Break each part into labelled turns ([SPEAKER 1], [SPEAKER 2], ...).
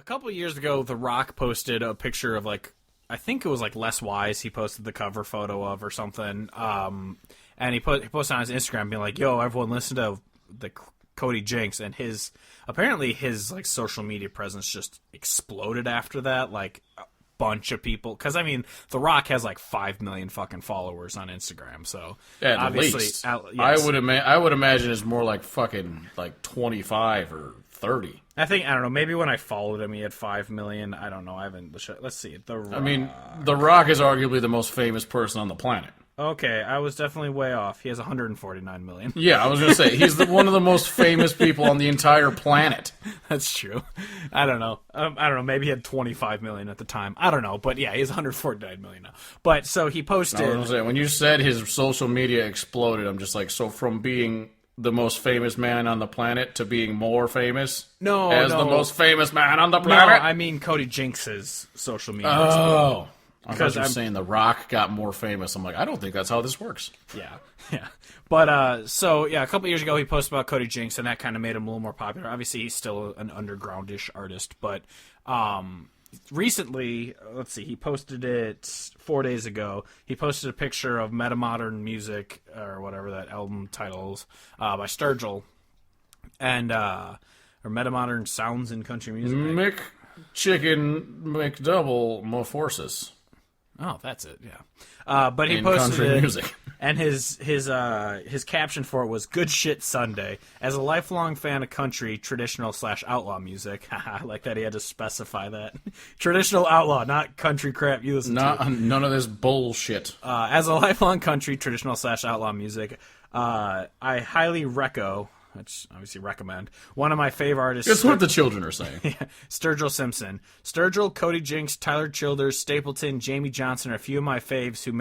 [SPEAKER 1] couple of years ago, The Rock posted a picture of, like, I think it was, like, Les Wise he posted the cover photo of or something. And he posted on his Instagram being like, yo, everyone listen to the Cody Jinks. And apparently his, like, social media presence just exploded after that. Like, a bunch of people. Because, I mean, The Rock has, like, 5 million fucking followers on Instagram. So,
[SPEAKER 2] at
[SPEAKER 1] obviously,
[SPEAKER 2] least.
[SPEAKER 1] Yes.
[SPEAKER 2] I would imagine it's more like fucking, like, 25 or 30.
[SPEAKER 1] I don't know, maybe when I followed him he had 5 million. I don't know, let's see. The Rock.
[SPEAKER 2] I mean, The Rock is arguably the most famous person on the planet.
[SPEAKER 1] Okay, I was definitely way off. He has 149 million.
[SPEAKER 2] Yeah, I was going to say, he's one of the most famous people on the entire planet.
[SPEAKER 1] That's true. I don't know. Maybe he had 25 million at the time. I don't know. But yeah, he has 149 million now. But so he posted.
[SPEAKER 2] I was gonna say, when you said his social media exploded, I'm just like, so from being the most famous man on the planet to being more famous the most famous man on the planet?
[SPEAKER 1] No, I mean Cody Jinks's social media.
[SPEAKER 2] Oh. Because you're saying The Rock got more famous. I'm like, I don't think that's how this works.
[SPEAKER 1] Yeah. But, a couple years ago he posted about Cody Jinks, and that kind of made him a little more popular. Obviously, he's still an undergroundish artist, but recently, let's see, he posted it 4 days ago. He posted a picture of Metamodern Music, or whatever that album title is, by Sturgill, and, or Metamodern Sounds in Country Music.
[SPEAKER 2] McChicken McDouble Morphosis.
[SPEAKER 1] Oh, that's it. Yeah, but he posted
[SPEAKER 2] country
[SPEAKER 1] it,
[SPEAKER 2] music,
[SPEAKER 1] and his caption for it was "Good Shit Sunday." As a lifelong fan of country, traditional / outlaw music, I like that he had to specify that traditional outlaw, not country crap you listen to.
[SPEAKER 2] None of this bullshit.
[SPEAKER 1] As a lifelong country, traditional / outlaw music, I highly which obviously recommend. One of my favorite artists.
[SPEAKER 2] It's what the children are saying.
[SPEAKER 1] Sturgill Simpson. Sturgill, Cody Jinks, Tyler Childers, Stapleton, Jamie Johnson are a few of my faves who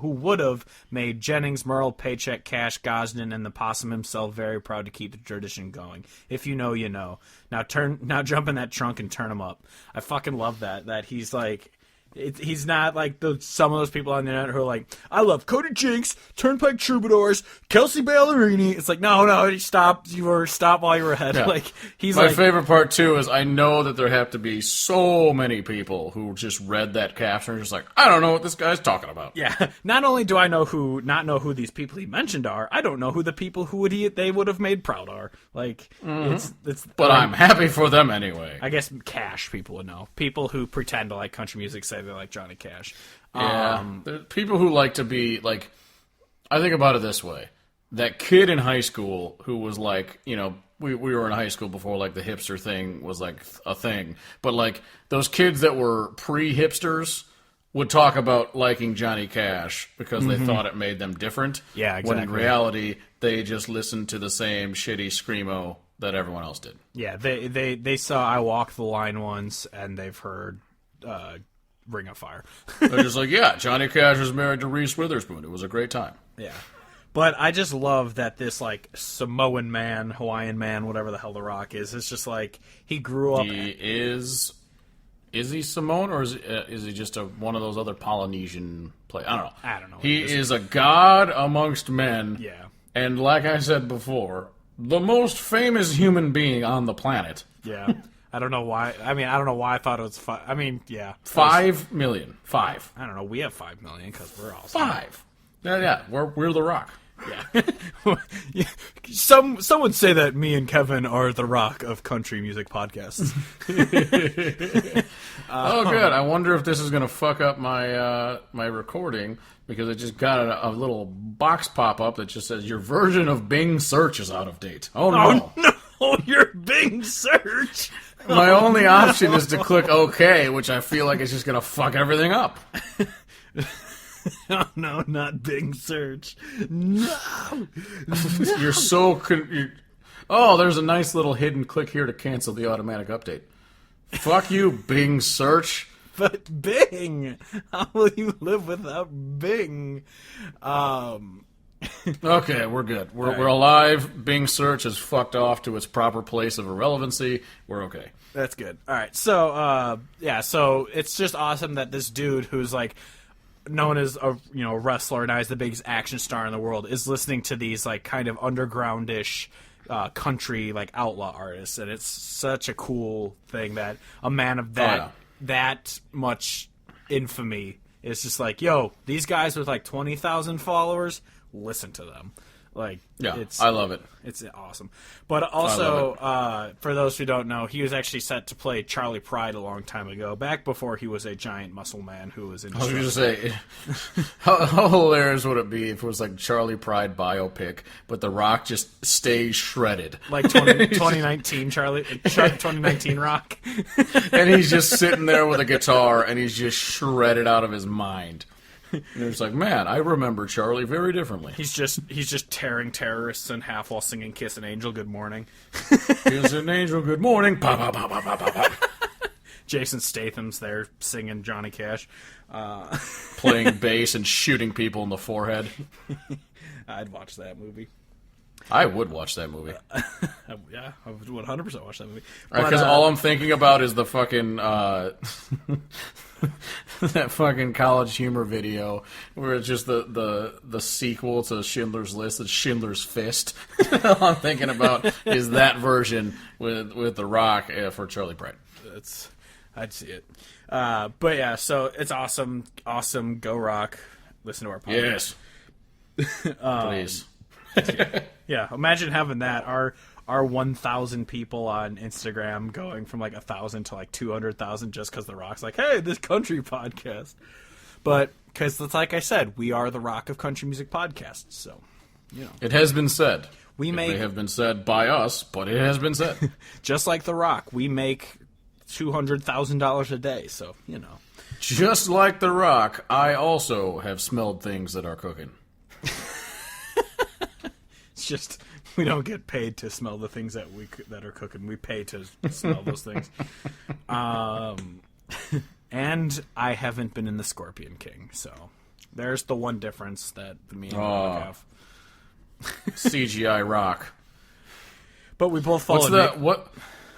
[SPEAKER 1] would have made Jennings, Merle, Paycheck, Cash, Gosden, and the Possum himself very proud to keep the tradition going. If you know, you know. Now jump in that trunk and turn him up. I fucking love that. That he's like. He's not like some of those people on the internet who are like, I love Cody Jinks, Turnpike Troubadours, Kelsey Ballerini. It's like, no, stop while you were ahead.
[SPEAKER 2] Yeah.
[SPEAKER 1] Like
[SPEAKER 2] My favorite part too is I know that there have to be so many people who just read that caption and just like, I don't know what this guy's talking about.
[SPEAKER 1] Yeah. Not only do I not know who these people he mentioned are, I don't know who the people who they would have made proud are. Like it's.
[SPEAKER 2] But I'm happy for them anyway.
[SPEAKER 1] I guess Cash people would know. People who pretend to like country music say they like Johnny Cash.
[SPEAKER 2] Yeah, there's people who like to be like. I think about it this way: that kid in high school who was like, we were in high school before like the hipster thing was like a thing, but like those kids that were pre-hipsters would talk about liking Johnny Cash because they thought it made them different.
[SPEAKER 1] Yeah, exactly.
[SPEAKER 2] When in reality, they just listened to the same shitty screamo that everyone else did.
[SPEAKER 1] Yeah, they saw I Walk the Line once, and they've heard Ring of Fire.
[SPEAKER 2] They're just like, yeah, Johnny Cash was married to Reese Witherspoon. It was a great time.
[SPEAKER 1] Yeah. But I just love that this, like, Samoan man, Hawaiian man, whatever the hell The Rock is, it's just like, he grew up...
[SPEAKER 2] Is he Samoan, or is he just one of those other Polynesian players? I don't know. He is a god amongst men.
[SPEAKER 1] Yeah.
[SPEAKER 2] And like I said before, the most famous human being on the planet.
[SPEAKER 1] Yeah. I don't know why. I mean, I don't know why I thought it was 5. I mean, yeah.
[SPEAKER 2] 5 million. 5.
[SPEAKER 1] I don't know. We have 5 million because we're awesome.
[SPEAKER 2] 5. Yeah. We're The Rock.
[SPEAKER 1] Yeah. Some would say that me and Kevin are The Rock of country music podcasts.
[SPEAKER 2] Oh, good. I wonder if this is going to fuck up my recording because it just got a little box pop up that just says your version of Bing search is out of date. Oh no.
[SPEAKER 1] Oh, no, your Bing search.
[SPEAKER 2] My only option is to click OK, which I feel like is just going to fuck everything up.
[SPEAKER 1] Oh, no, not Bing search. No.
[SPEAKER 2] You're so... Oh, there's a nice little hidden click here to cancel the automatic update. Fuck you, Bing search.
[SPEAKER 1] But Bing! How will you live without Bing?
[SPEAKER 2] Okay, we're good. We're alive. Bing search is fucked off to its proper place of irrelevancy. We're okay.
[SPEAKER 1] That's good. All right. So, so it's just awesome that this dude who's like known as a wrestler and now he's the biggest action star in the world is listening to these like kind of undergroundish country like outlaw artists, and it's such a cool thing that a man of that much infamy is just like, yo, these guys with like 20,000 followers, listen to them. Like,
[SPEAKER 2] I love it.
[SPEAKER 1] It's awesome. But also, for those who don't know, he was actually set to play Charlie Pride a long time ago, back before he was a giant muscle man who was in.
[SPEAKER 2] I was going to say, how hilarious would it be if it was like Charlie Pride biopic, but The Rock just stays shredded,
[SPEAKER 1] like 2019 2019 Rock,
[SPEAKER 2] and he's just sitting there with a guitar, and he's just shredded out of his mind. And it's like, man, I remember Charlie very differently.
[SPEAKER 1] He's just tearing terrorists in half while singing "Kiss an Angel, Good Morning."
[SPEAKER 2] Kiss an Angel, Good Morning. Pop, pop, pop, pop, pop, pop.
[SPEAKER 1] Jason Statham's there singing Johnny Cash,
[SPEAKER 2] playing bass and shooting people in the forehead.
[SPEAKER 1] I'd watch that movie.
[SPEAKER 2] I would watch that movie.
[SPEAKER 1] Yeah, I would 100% watch that movie.
[SPEAKER 2] Because all I'm thinking about is the fucking that fucking College Humor video where it's just the sequel to Schindler's List, it's Schindler's Fist. All I'm thinking about is that version with The Rock for Charlie Pride.
[SPEAKER 1] I'd see it. But yeah, so it's awesome. Go Rock. Listen to our podcast.
[SPEAKER 2] Yes. Please.
[SPEAKER 1] Yeah, imagine having that. Our 1,000 people on Instagram going from like 1,000 to like 200,000 just because The Rock's like, hey, this country podcast. But because it's like I said, we are the Rock of country music podcasts. So, you know,
[SPEAKER 2] it has been said.
[SPEAKER 1] It may
[SPEAKER 2] have been said by us, but it has been said.
[SPEAKER 1] Just like The Rock, we make $200,000 a day. So, you know,
[SPEAKER 2] just like The Rock, I also have smelled things that are cooking.
[SPEAKER 1] It's just we don't get paid to smell the things that are cooking. We pay to smell those things. And I haven't been in the Scorpion King, so there's the one difference that me and Rock have.
[SPEAKER 2] CGI Rock.
[SPEAKER 1] But we both follow.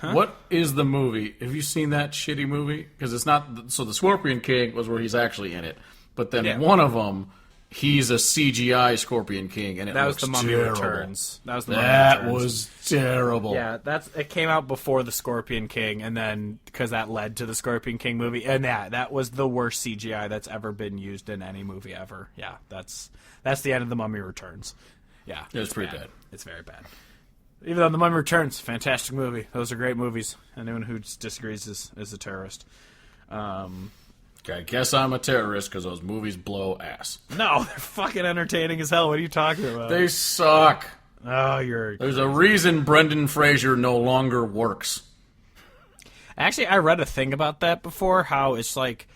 [SPEAKER 2] What is the movie? Have you seen that shitty movie? Because it's not. So the Scorpion King was where he's actually in it, but then one of them, he's a CGI Scorpion King, and
[SPEAKER 1] that was
[SPEAKER 2] looks
[SPEAKER 1] the Mummy
[SPEAKER 2] terrible.
[SPEAKER 1] Returns.
[SPEAKER 2] That was terrible.
[SPEAKER 1] Yeah, it came out before the Scorpion King, and then because that led to the Scorpion King movie, and that was the worst CGI that's ever been used in any movie ever. Yeah, that's the end of the Mummy Returns. Yeah,
[SPEAKER 2] it's pretty bad.
[SPEAKER 1] It's very bad. Even though the Mummy Returns, fantastic movie. Those are great movies. Anyone who disagrees is a terrorist.
[SPEAKER 2] I guess I'm a terrorist because those movies blow ass.
[SPEAKER 1] No, they're fucking entertaining as hell. What are you talking about?
[SPEAKER 2] They suck.
[SPEAKER 1] Oh,
[SPEAKER 2] There's a reason Brendan Fraser no longer works.
[SPEAKER 1] Actually, I read a thing about that before, how it's like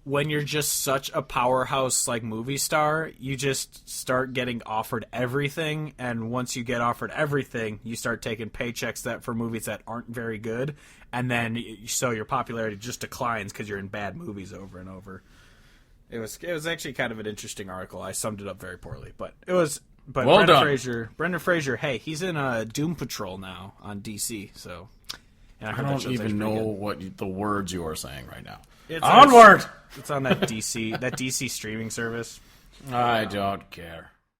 [SPEAKER 1] when you're just such a powerhouse like movie star, you just start getting offered everything, and once you get offered everything, you start taking paychecks that for movies that aren't very good, and then so your popularity just declines because you're in bad movies over and over. It was actually kind of an interesting article. I summed it up very poorly, but it was. But
[SPEAKER 2] well
[SPEAKER 1] Brendan Fraser, hey, he's in Doom Patrol now on DC. So, and
[SPEAKER 2] I don't even know what the words you are saying right now.
[SPEAKER 1] Onward! It's on that DC streaming service.
[SPEAKER 2] I don't care.